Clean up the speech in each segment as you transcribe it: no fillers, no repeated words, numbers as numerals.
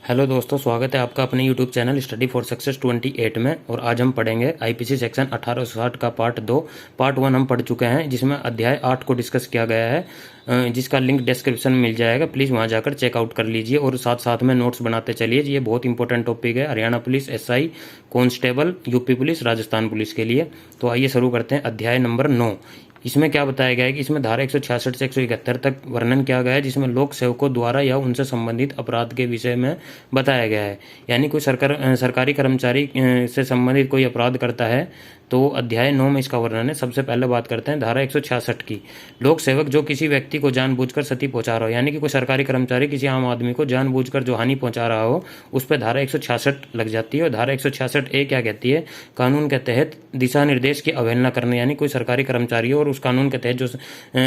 Hello दोस्तों, स्वागत है आपका अपने YouTube channel study for success 28 में। और आज हम पढ़ेंगे आईपीसी सेक्शन 1860 का पार्ट 2। पार्ट 1 हम पढ़ चुके हैं, जिसमें अध्याय 8 को डिस्कस किया गया है, जिसका लिंक डिस्क्रिप्शन में मिल जाएगा। प्लीज़ वहां जाकर चेकआउट कर लीजिए और साथ साथ में नोट्स बनाते चलिए। ये बहुत इंपॉर्टेंट टॉपिक है Haryana police, SI, constable, UP police, Rajasthan police के लिए। तो आइए शुरू करते हैं। अध्याय नंबर 9। इसमें क्या बताया गया है कि इसमें धारा 166 से 171 तक वर्णन किया गया है, जिसमें लोक सेवकों द्वारा या उनसे संबंधित अपराध के विषय में बताया गया है। यानी कोई सरकारी कर्मचारी से संबंधित कोई अपराध करता है तो अध्याय 9 में इसका वर्णन है। सबसे पहले बात करते हैं धारा 166 की। लोक सेवक जो किसी व्यक्ति को जानबूझकर क्षति पहुंचा रहा हो, यानी कि कोई सरकारी कर्मचारी किसी आम आदमी को जानबूझकर जो हानि पहुंचा रहा हो, उस पर धारा 166 लग जाती है। और धारा 166 क्या कहती है? कानून के तहत दिशा निर्देश की अवहेलना करने, यानी कोई सरकारी कर्मचारी हो और उस कानून के तहत जो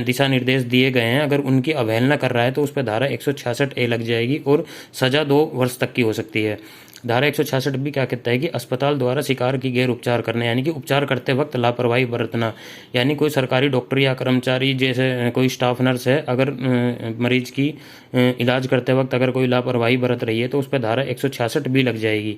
दिशा निर्देश दिए गए हैं, अगर उनकी अवहेलना कर रहा है तो उस पर धारा 166 लग जाएगी और सजा 2 वर्ष तक की हो सकती है। धारा 166 भी क्या कहता है कि अस्पताल द्वारा शिकार की गैर उपचार करने, यानी कि उपचार करते वक्त लापरवाही बरतना। यानी कोई सरकारी डॉक्टर या कर्मचारी, जैसे कोई स्टाफ नर्स है, अगर मरीज की इलाज करते वक्त अगर कोई लापरवाही बरत रही है तो उस पर धारा 166 भी लग जाएगी।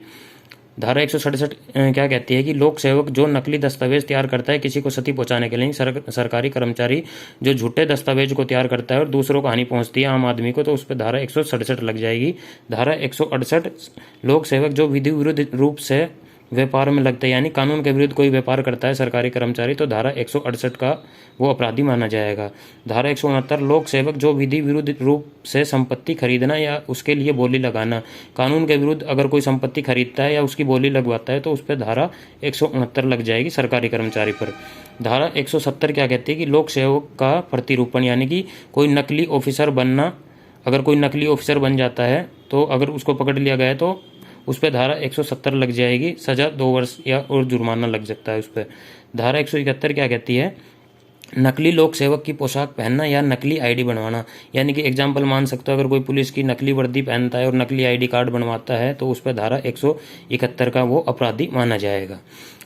धारा 167 क्या कहती है कि लोक सेवक जो नकली दस्तावेज तैयार करता है किसी को क्षति पहुंचाने के लिए, सरकारी कर्मचारी जो झूठे दस्तावेज को तैयार करता है और दूसरों को हानि पहुंचती है आम आदमी को, तो उस पर धारा 167 लग जाएगी। धारा 168 लोक सेवक जो विधि विरुद्ध रूप से व्यापार में लगता है, यानी कानून के विरुद्ध कोई व्यापार करता है सरकारी कर्मचारी, तो धारा 168 का वो अपराधी माना जाएगा। धारा 169 लोक सेवक जो विधि विरुद्ध रूप से संपत्ति खरीदना या उसके लिए बोली लगाना, कानून के विरुद्ध अगर कोई संपत्ति खरीदता है या उसकी बोली लगवाता है तो उस पर धारा 169 लग जाएगी सरकारी कर्मचारी पर। धारा 170 क्या कहती है कि लोक सेवक का प्रतिरूपण, यानी कि कोई नकली ऑफिसर बनना, अगर कोई नकली ऑफिसर बन जाता है तो अगर उसको पकड़ लिया गया तो उस पर धारा 170 लग जाएगी, सजा 2 वर्ष या और जुर्माना लग सकता है उस पर। धारा 171 क्या कहती है? नकली लोक सेवक की पोशाक पहनना या नकली आईडी बनवाना, यानी कि एग्जाम्पल मान सकते हो, अगर कोई पुलिस की नकली वर्दी पहनता है और नकली आईडी कार्ड बनवाता है तो उस पर धारा 171 का वो अपराधी माना जाएगा।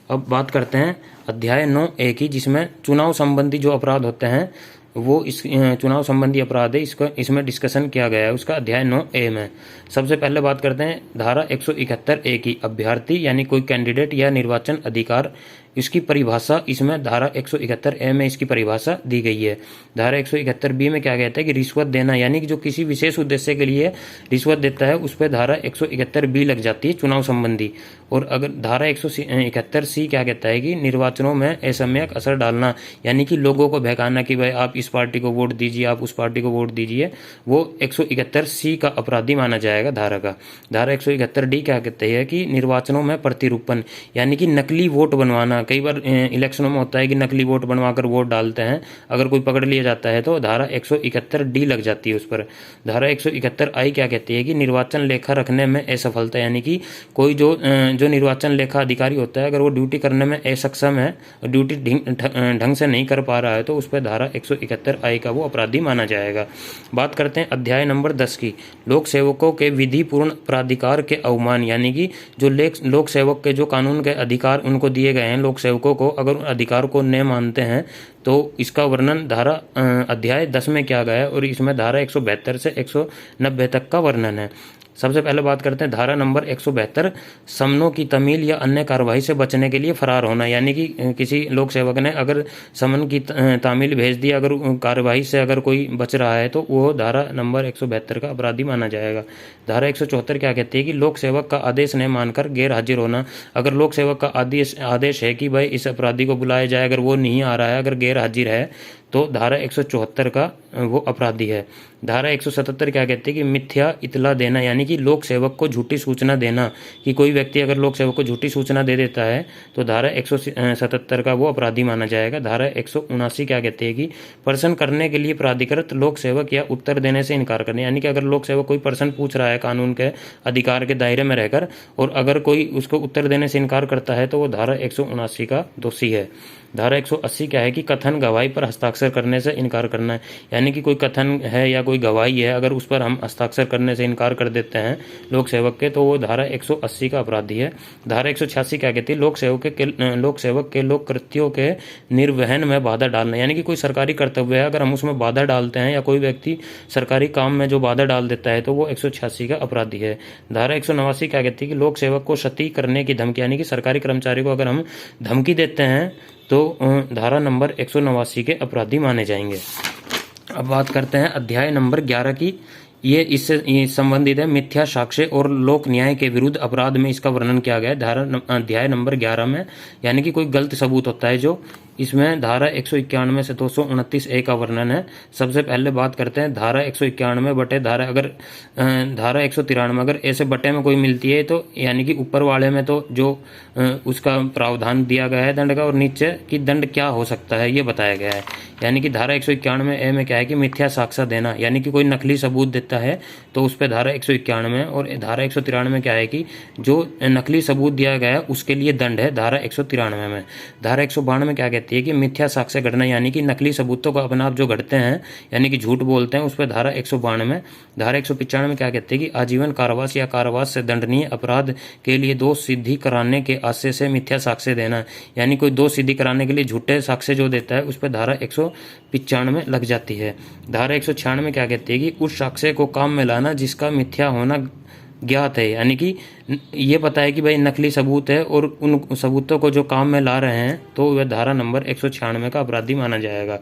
अब बात करते हैं अध्याय 9A की, जिसमें चुनाव संबंधी जो अपराध होते हैं वो इस चुनाव संबंधी अपराध है, इसमें डिस्कशन किया गया है उसका अध्याय 9A में। सबसे पहले बात करते हैं धारा 171A की। अभ्यर्थी यानी कोई कैंडिडेट या निर्वाचन अधिकार, इसकी परिभाषा इसमें धारा 171A में इसकी परिभाषा दी गई है। धारा 171B में क्या कहता है कि रिश्वत देना, यानी कि जो किसी विशेष उद्देश्य के लिए रिश्वत देता है उस पर धारा 171B लग जाती है चुनाव संबंधी। और अगर धारा 171C क्या कहता है कि निर्वाचनों में असम्यक असर डालना, यानी कि लोगों को बहकाना कि भाई आप इस पार्टी को वोट दीजिए, आप उस पार्टी को वोट दीजिए, वो 171C का अपराधी माना जाएगा धारा का। धारा 171D क्या कहते हैं कि निर्वाचनों में प्रतिरूपण, यानी कि नकली वोट बनवाना। कई बार इलेक्शनों में होता है कि नकली वोट बनवाकर वोट डालते हैं, अगर कोई पकड़ लिया जाता है तो धारा 171D लग जाती है उस पर। धारा 171I क्या कहती है कि निर्वाचन लेखा रखने में असफलता, यानी कि कोई जो निर्वाचन लेखा अधिकारी होता है, अगर वो ड्यूटी करने में असक्षम है, ड्यूटी ढंग से नहीं कर पा रहा है तो उस पर धारा 171I का वो अपराधी माना जाएगा। बात करते हैं अध्याय नंबर 10 की। लोक सेवकों के विधि पूर्ण प्राधिकार के अवमान, यानी कि जो लोक सेवक के जो कानून के अधिकार उनको दिए गए हैं, लोक सेवकों को अगर अधिकार को न मानते हैं तो इसका वर्णन धारा अध्याय 10 में किया गया है और इसमें धारा 172 से 190 तक का वर्णन है। सबसे पहले बात करते हैं धारा नंबर 172, समनों की तमील या अन्य कार्रवाई से बचने के लिए फरार होना, यानी कि किसी लोक सेवक ने अगर समन की तामील भेज दी, अगर कार्रवाई से अगर कोई बच रहा है तो वो धारा नंबर 172 का अपराधी माना जाएगा। धारा 174 क्या कहती है कि लोक सेवक का आदेश न मानकर गैर हाजिर होना, अगर लोक सेवक का आदेश है कि भाई इस अपराधी को बुलाया जाए, अगर वो नहीं आ रहा है, अगर गैर हाजिर है तो धारा 174 का वो अपराधी है। धारा 177 क्या कहती है कि मिथ्या इतला देना, यानी कि लोक सेवक को झूठी सूचना देना, कि कोई व्यक्ति अगर लोक सेवक को झूठी सूचना दे देता है तो धारा 177 का वो अपराधी माना जाएगा। धारा 179 क्या कहती है कि प्रश्न करने के लिए प्राधिकृत लोक सेवक या उत्तर देने से इनकार करने, यानी कि अगर लोक सेवक कोई प्रश्न पूछ रहा है कानून के अधिकार के दायरे में रहकर और अगर कोई उसको उत्तर देने से इनकार करता है तो वो धारा 179 का दोषी है। धारा 180 क्या है कि कथन गवाही पर हस्ताक्षर हस्ताक्षर करने से इनकार करना है। यानी कि कोई कथन है या कोई गवाही है, अगर उस पर हम हस्ताक्षर करने से इनकार कर देते हैं लोक सेवक के, तो वो धारा 180 का अपराधी है। धारा 186 क्या कहती है? लोक सेवक के लोक कृत्यों के निर्वहन में बाधा डालना। यानी कि कोई सरकारी कर्तव्य है, अगर हम उसमें बाधा डालते हैं या कोई व्यक्ति सरकारी काम में जो बाधा डाल देता है तो वो 186 का अपराधी है। धारा 189 क्या कहती है कि लोक सेवक को क्षति करने की धमकी, यानी कि सरकारी कर्मचारी को अगर हम धमकी देते हैं तो धारा नंबर 189 के अपराधी माने जाएंगे। अब बात करते हैं अध्याय नंबर 11 की। ये इससे संबंधित है। मिथ्या साक्ष्य और लोक न्याय के विरुद्ध अपराध में इसका वर्णन किया गया है अध्याय नंबर 11 में। यानी कि कोई गलत सबूत होता है जो, इसमें धारा 191 से 229 ए का वर्णन है। सबसे पहले बात करते हैं धारा 191 बटे धारा 193 अगर ऐसे बटे में कोई मिलती है तो यानी कि ऊपर वाले में तो जो उसका प्रावधान दिया गया है दंड का, और नीचे की दंड क्या हो सकता है ये बताया गया है। यानी कि धारा 191 ए में क्या है कि मिथ्या साक्ष्य देना, यानी कि कोई नकली सबूत देता है तो उस पर धारा 191, और धारा 193 में क्या है कि जो नकली सबूत दिया गया है उसके लिए दंड है धारा 193 में। धारा 192 में क्या कहती है कि मिथ्या साक्ष्य घटना, यानी कि नकली सबूतों का अपना आप जो घटते हैं यानी कि झूठ बोलते हैं, उस पर धारा 192। धारा 195 में क्या कहती है कि आजीवन कारावास या कारावास से दंडनीय अपराध के लिए दोष सिद्धि कराने के आशय से मिथ्या साक्ष्य देना, यानी कोई दोष सिद्धि कराने के लिए झूठे साक्ष्य जो देता है उस पर धारा 195 लग जाती है। धारा 196 में क्या कहती है कि उस साक्ष्य को काम में लाना जिसका मिथ्या होना ज्ञात है, यानी कि ये पता है कि भाई नकली सबूत है और उन सबूतों को जो काम में ला रहे हैं तो वह धारा नंबर 196 का अपराधी माना जाएगा।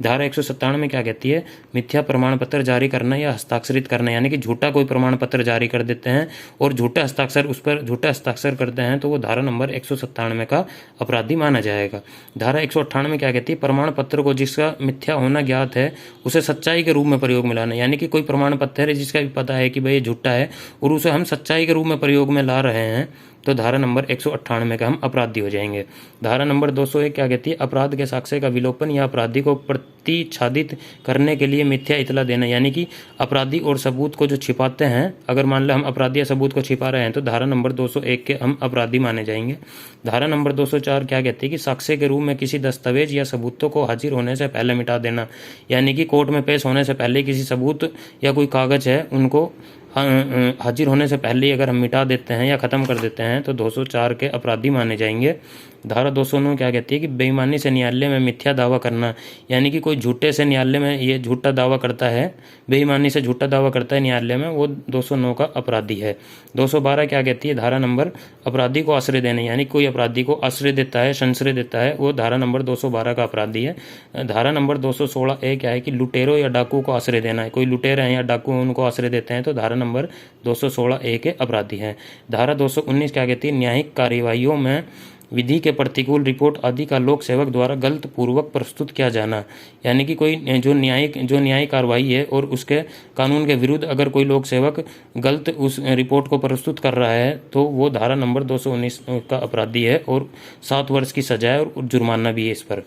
धारा 197 में क्या कहती है? मिथ्या प्रमाण पत्र जारी करना या हस्ताक्षरित करना, यानी कि झूठा कोई प्रमाण पत्र जारी कर देते हैं और झूठा हस्ताक्षर करते हैं तो वो धारा नंबर 197 का अपराधी माना जाएगा। धारा 198 में क्या कहती है? प्रमाण पत्र को जिसका मिथ्या होना ज्ञात है उसे सच्चाई के रूप में प्रयोग में लाना, यानी कि कोई प्रमाण पत्र है जिसका भी पता है कि भाई ये झूठा है और उसे हम सच्चाई के रूप में प्रयोग में ला रहे हैं तो धारा नंबर 198 का हम अपराधी हो जाएंगे। धारा नंबर 201 क्या कहती है? अपराध के साक्ष्य का विलोपन या अपराधी को प्रतिच्छादित करने के लिए मिथ्या इतला देना, यानी कि अपराधी और सबूत को जो छिपाते हैं, अगर मान लो हम अपराधी या सबूत को छिपा रहे हैं तो धारा नंबर 201 के हम अपराधी माने जाएंगे। धारा नंबर 204 क्या कहती है कि साक्ष्य के रूप में किसी दस्तावेज या सबूतों को हाजिर होने से पहले मिटा देना, यानी कि कोर्ट में पेश होने से पहले किसी सबूत या कोई कागज है उनको हाजिर होने से पहले अगर हम मिटा देते हैं या ख़त्म कर देते हैं तो 204 के अपराधी माने जाएंगे। धारा 209 क्या कहती है कि बेईमानी से न्यायालय में मिथ्या दावा करना, यानी कि कोई झूठे से न्यायालय में ये झूठा दावा करता है, बेईमानी से झूठा दावा करता है न्यायालय में, वो 209 का अपराधी है। 212 क्या कहती है? धारा नंबर अपराधी को आश्रय देने, यानी कोई अपराधी को आश्रय देता है, संश्रय देता है, वो धारा नंबर 212 का अपराधी है। धारा नंबर 216 ए क्या है कि लुटेरों या डाकू को आश्रय देना है, कोई लुटेरे हैं या डाकू उनको आश्रय देते हैं तो धारा नंबर 216 ए के अपराधी हैं। धारा 219 क्या कहती है? न्यायिक कार्यवाहियों में विधि के प्रतिकूल रिपोर्ट आदि का लोक सेवक द्वारा गलत पूर्वक प्रस्तुत किया जाना, यानी कि कोई जो न्यायिक कार्रवाई है और उसके कानून के विरुद्ध अगर कोई लोक सेवक गलत उस रिपोर्ट को प्रस्तुत कर रहा है तो वो धारा नंबर 219 का अपराधी है और 7 वर्ष की सजा है और जुर्माना भी है इस पर।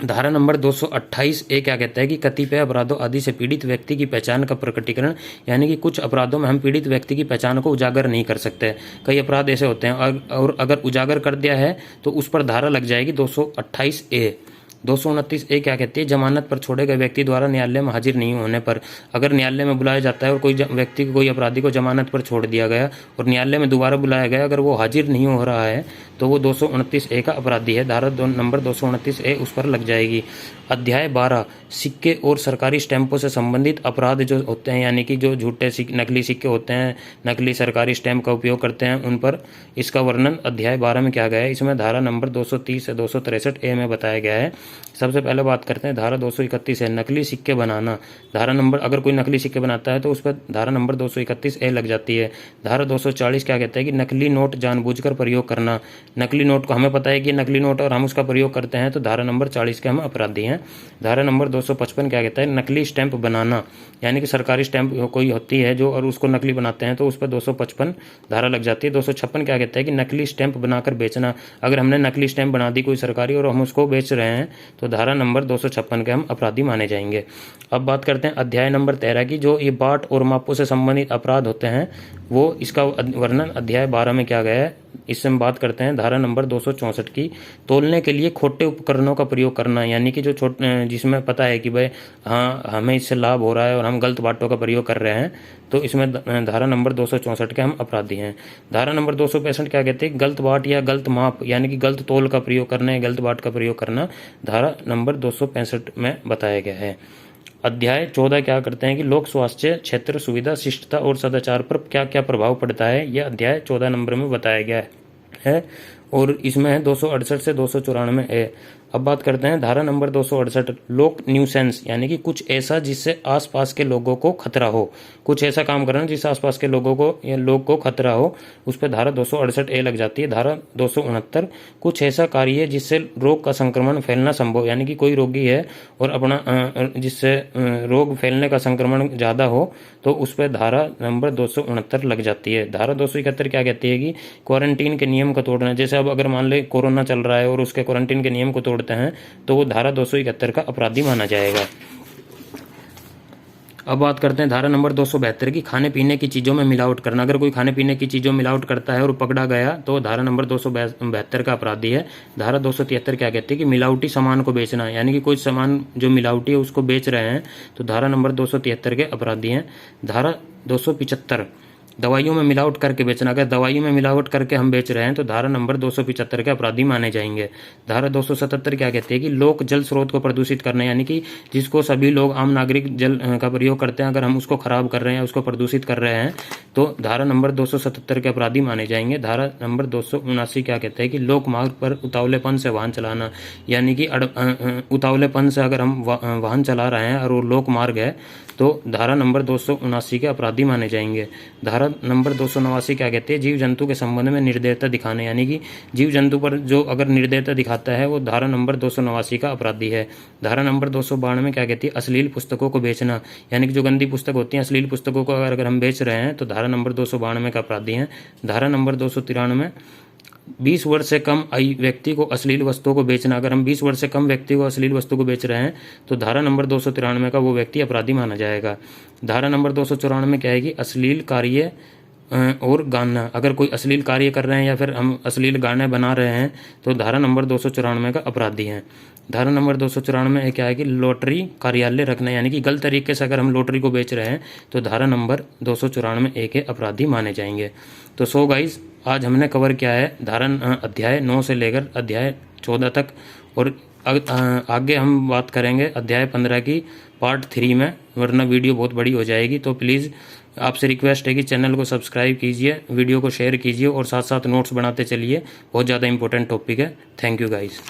धारा नंबर 228 ए क्या कहता है कि कतिपय अपराधों आदि से पीड़ित व्यक्ति की पहचान का प्रकटीकरण, यानी कि कुछ अपराधों में हम पीड़ित व्यक्ति की पहचान को उजागर नहीं कर सकते। कई अपराध ऐसे होते हैं और अगर उजागर कर दिया है तो उस पर धारा लग जाएगी 228 ए। 229 ए क्या कहती है? जमानत पर छोड़े गए व्यक्ति द्वारा न्यायालय में हाजिर नहीं होने पर, अगर न्यायालय में बुलाया जाता है और कोई व्यक्ति को, कोई अपराधी को जमानत पर छोड़ दिया गया और न्यायालय में दोबारा बुलाया गया, अगर वो हाजिर नहीं हो रहा है तो वो 229 ए का अपराधी है। धारा नंबर 229 ए उस पर लग जाएगी। अध्याय 12 सिक्के और सरकारी स्टैंपों से संबंधित अपराध जो होते हैं, यानी कि जो झूठे नकली सिक्के होते हैं, नकली सरकारी स्टैंप का उपयोग करते हैं, उन पर इसका वर्णन अध्याय 12 में किया गया है। इसमें धारा नंबर 230 से 263 ए में बताया गया है। सबसे पहले बात करते हैं धारा 231 है नकली सिक्के बनाना। धारा नंबर, अगर कोई नकली सिक्के बनाता है तो उस पर धारा नंबर 231 ए लग जाती है। धारा 240 क्या कहता है कि नकली नोट जानबूझकर प्रयोग करना, नकली नोट को हमें पता है कि नकली नोट और हम उसका प्रयोग करते हैं तो धारा नंबर 40 के हम अपराधी हैं। धारा नंबर 255 क्या कहता है? नकली स्टैंप बनाना, यानी कि सरकारी स्टैंप कोई होती है जो और उसको नकली बनाते हैं तो उस पर 255 धारा लग जाती है। 256 क्या कहता है कि नकली स्टैंप बनाकर बेचना, अगर हमने नकली स्टैंप बना दी कोई सरकारी और हम उसको बेच रहे हैं तो धारा नंबर 256 के हम अपराधी माने जाएंगे। अब बात करते हैं अध्याय नंबर 13 की। जो ये बाट और मापों से संबंधित अपराध होते हैं वो इसका वर्णन अध्याय 12 में किया गया है। इससे हम बात करते हैं धारा नंबर 264 की, तोलने के लिए खोटे उपकरणों का प्रयोग करना, यानी कि जो जिसमें पता है कि भाई हाँ हमें इससे लाभ हो रहा है और हम गलत बातों का प्रयोग कर रहे हैं, तो इसमें धारा नंबर 264 के हम अपराधी हैं। धारा नंबर 265 क्या कहते हैं, गलत बाट या गलत माप यानी कि गलत तोल का प्रयोग करना या गलत बाट का प्रयोग करना धारा नंबर 265 में बताया गया है। अध्याय 14 क्या करते हैं कि लोक स्वास्थ्य क्षेत्र सुविधा शिष्टता और सदाचार पर क्या क्या प्रभाव पड़ता है, यह अध्याय 14 नंबर में बताया गया है और इसमें है 268 से 294 है। अब बात करते हैं धारा नंबर 268 लोक न्यूसेंस, यानी कि कुछ ऐसा जिससे आसपास के लोगों को खतरा हो, कुछ ऐसा काम करना जिससे आसपास के लोगों को या लोग को खतरा हो, उस पर धारा 268 लग जाती है। धारा 269 कुछ ऐसा कार्य जिससे रोग का संक्रमण फैलना संभव, यानी कि कोई रोगी है और अपना जिससे रोग फैलने का संक्रमण ज़्यादा हो तो उस पर धारा नंबर 269 लग जाती है। धारा 271 क्या कहती है कि क्वारंटीन के नियम को तोड़ना, जैसे अब अगर मान ले कोरोना चल रहा है और उसके क्वारंटीन के नियम को तोड़ते हैं तो वो धारा 271 का अपराधी माना जाएगा। अब बात करते हैं धारा नंबर 272 की खाने पीने की चीज़ों में मिलावट करना। अगर कोई खाने पीने की चीज़ों में मिलावट करता है और पकड़ा गया तो धारा नंबर 272 का अपराधी है। धारा 273 क्या कहती है कि मिलावटी सामान को बेचना, यानी कि कोई सामान जो मिलावटी है उसको बेच रहे हैं तो धारा नंबर 273 के अपराधी हैं। धारा 275 दवाइयों में मिलावट करके बेचना, अगर दवाइयों में मिलावट करके हम बेच रहे हैं तो धारा नंबर 275 के अपराधी माने जाएंगे। धारा 277 क्या कहती है कि लोक जल स्रोत को प्रदूषित करना, यानी कि जिसको सभी लोग आम नागरिक जल का प्रयोग करते हैं, अगर हम उसको खराब कर रहे हैं, उसको प्रदूषित कर रहे हैं तो धारा नंबर 277 के अपराधी माने जाएंगे। धारा नंबर 279 क्या कहते हैं कि लोक मार्ग पर उतावलेपन से वाहन चलाना, यानी कि उतावलेपन से अगर हम वाहन चला रहे हैं और वो लोक मार्ग है तो धारा नंबर 279 के अपराधी माने जाएंगे। धारा नंबर 289 क्या कहते हैं जीव जंतु के संबंध में निर्दयता दिखाना, यानी कि जीव जंतु पर जो अगर निर्दयता दिखाता है वो धारा नंबर 289 का अपराधी है। धारा नंबर 292 क्या कहती है अश्लील पुस्तकों को बेचना, यानी कि जो गंदी पुस्तक होती है अश्लील पुस्तकों को अगर हम बेच रहे हैं तो धारा नंबर 292 का अपराधी हैं। धारा नंबर 293 20 वर्ष से कम आयु व्यक्ति को अश्लील वस्तुओं को बेचना, अगर हम 20 वर्ष से कम व्यक्ति को अश्लील वस्तु को बेच रहे हैं तो धारा नंबर 293 का वो व्यक्ति अपराधी माना जाएगा। धारा नंबर 294 क्या है कि अश्लील कार्य और गाना, अगर कोई अश्लील कार्य कर रहे हैं या फिर हम अश्लील गाने बना रहे हैं तो धारा नंबर 294 का अपराधी हैं। धारा नंबर 294 क्या है कि लॉटरी कार्यालय रखना, यानी कि गलत तरीके से अगर हम लॉटरी को बेच रहे हैं तो धारा नंबर 294 के अपराधी माने जाएंगे। तो सो गाइज आज हमने कवर किया है धारा अध्याय 9 से लेकर अध्याय 14 तक और आगे हम बात करेंगे अध्याय 15 की पार्ट 3 में, वरना वीडियो बहुत बड़ी हो जाएगी। तो प्लीज़ आपसे रिक्वेस्ट है कि चैनल को सब्सक्राइब कीजिए, वीडियो को शेयर कीजिए और साथ साथ नोट्स बनाते चलिए, बहुत ज़्यादा इंपॉर्टेंट टॉपिक है। Thank you guys.